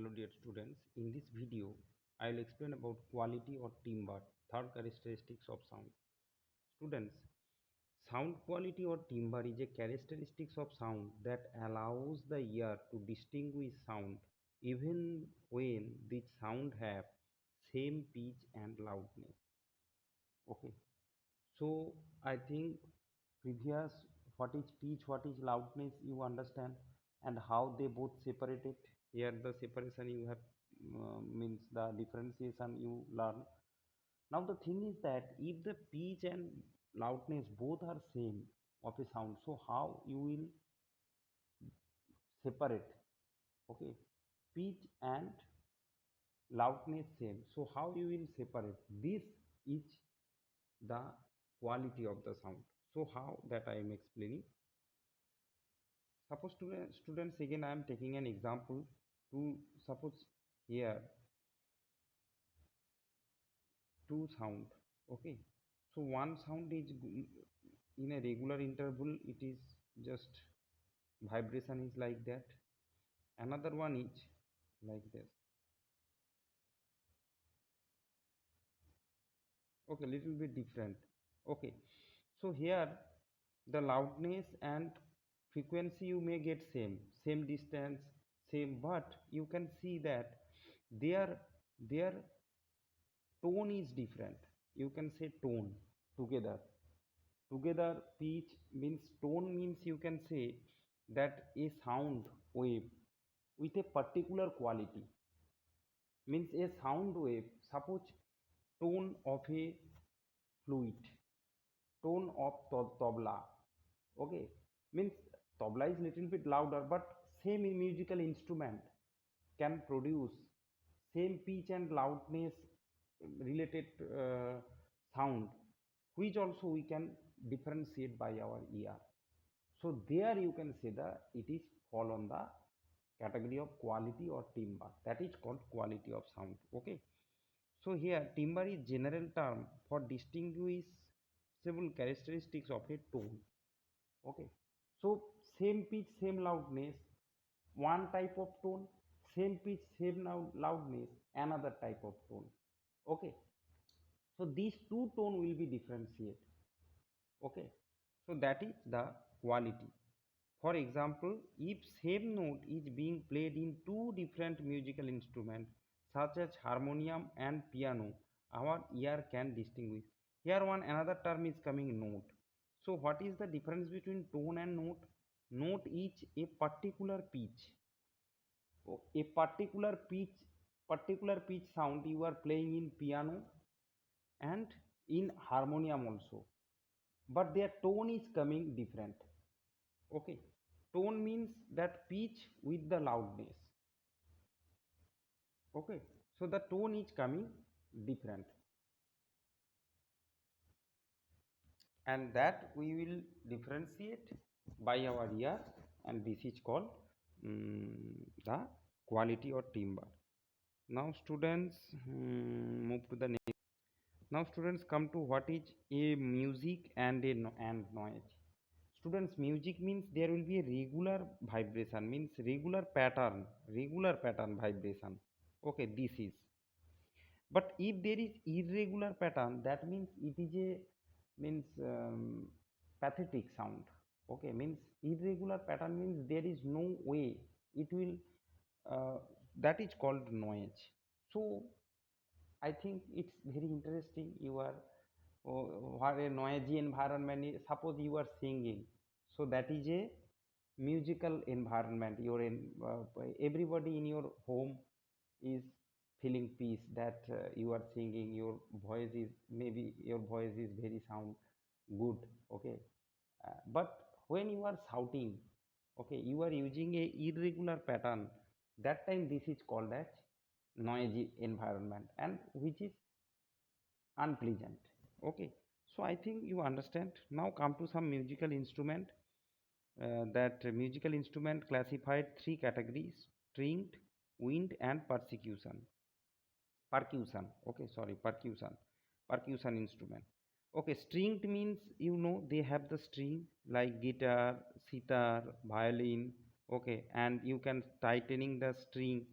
Hello dear students, in this video I will explain about quality or timbre, third characteristics of sound. Students, sound quality or timbre is a characteristics of sound that allows the ear to distinguish sound even when the sound have same pitch and loudness. Okay, so I think previous what is pitch, what is loudness you understand and how they both separated. Here the separation you have means the differentiation you learn. Now the thing is that if the pitch and loudness both are same of a sound, so how you will separate? Okay, pitch and loudness same. So how you will separate? This is the quality of the sound. So how that I am explaining. Suppose students again I am taking an example to suppose here two sound. Okay, so one sound is in a regular interval, it is just vibration is like that. Another one is like this. Okay, little bit different. Okay, so here the loudness and frequency you may get same distance, same, but you can see that their tone is different. You can say tone together pitch means tone means you can say that a sound wave with a particular quality means a sound wave. Suppose tone of a fluid, tone of tabla. Okay, means tabla is little bit louder, but same musical instrument can produce same pitch and loudness related sound, which also we can differentiate by our ear. So there you can say that it is fall on the category of quality or timbre, that is called quality of sound. Okay, so here timbre is general term for distinguishable characteristics of a tone. Okay, so same pitch same loudness, one type of tone, same pitch same loudness, another type of tone. Okay, so these two tone will be differentiated. Okay, so that is the quality. For example, if same note is being played in two different musical instruments such as harmonium and piano, our ear can distinguish. Here one another term is coming note. So what is the difference between tone and note? Note is a particular pitch. A particular pitch sound you are playing in piano and in harmonium also, but their tone is coming different. Okay, tone means that pitch with the loudness. Okay, so the tone is coming different, and that we will differentiate by our ear, and this is called the quality or timbre. Now students, move to the next. Now students, come to what is a music and and noise. Students, music means there will be a regular vibration, means regular pattern vibration. Okay, this is. But if there is irregular pattern, that means it is a means pathetic sound. Okay, means irregular pattern means there is no way it will. That is called noise. So I think it's very interesting. You are what a noisy environment. Suppose you are singing, so that is a musical environment. You're in everybody in your home is feeling peace that you are singing. Your voice is maybe your voice is very sound good. Okay, but when you are shouting, okay, you are using a irregular pattern. That time this is called as noisy environment, and which is unpleasant. Okay, so I think you understand. Now come to some musical instrument. That musical instrument classified three categories: stringed, wind and percussion. Okay, sorry, percussion instrument. Okay, stringed means they have the string like guitar, sitar, violin. Okay, and you can tightening the string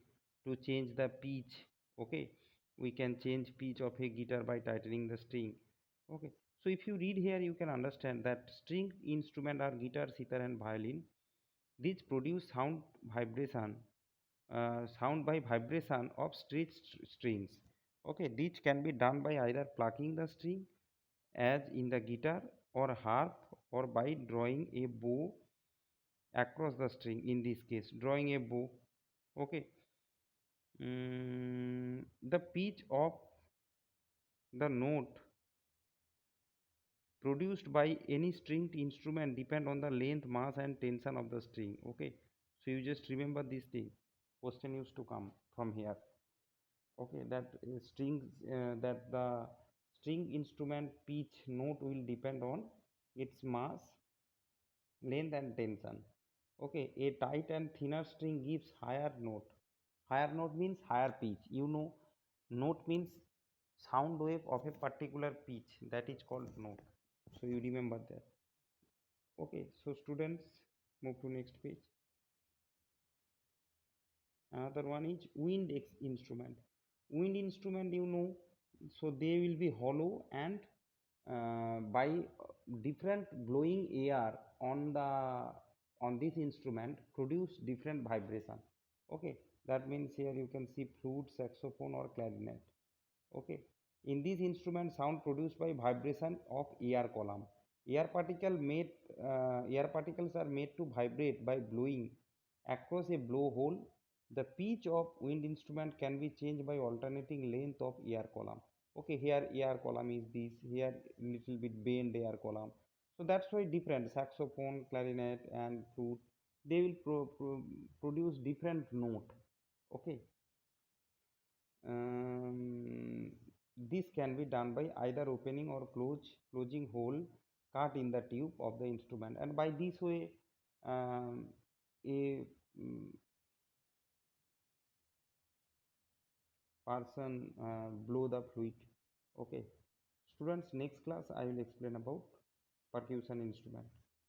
to change the pitch. Okay, we can change pitch of a guitar by tightening the string. Okay, so if you read here you can understand that string instrument are guitar, sitar and violin. These produce sound by vibration of stretched strings. Okay, this can be done by either plucking the string as in the guitar or harp, or by drawing a bow across the string. In this case, drawing a bow. Okay. The pitch of the note produced by any stringed instrument depend on the length, mass and tension of the string. Okay, so you just remember this thing. Question used to come from here. Okay, that strings that the string instrument pitch note will depend on its mass, length and tension. Okay, a tight and thinner string gives higher note. Higher note means higher pitch. You know, note means sound wave of a particular pitch, that is called note. So you remember that. Okay, so students, move to next page. Another one is instrument. Wind instrument, you know, so they will be hollow and by different blowing air on the on this instrument produce different vibration. Okay, that means here you can see flute, saxophone or clarinet. Okay, in this instrument sound produced by vibration of air column. Air particles are made to vibrate by blowing across a blowhole. The pitch of wind instrument can be changed by alternating length of air column. Okay, here air column is this, here little bit bend air column. So that's why different saxophone, clarinet and flute, they will produce different note. Okay. This can be done by either opening or closing hole cut in the tube of the instrument, and by this way a person blow the fluid. Okay, students, next class I will explain about percussion instrument.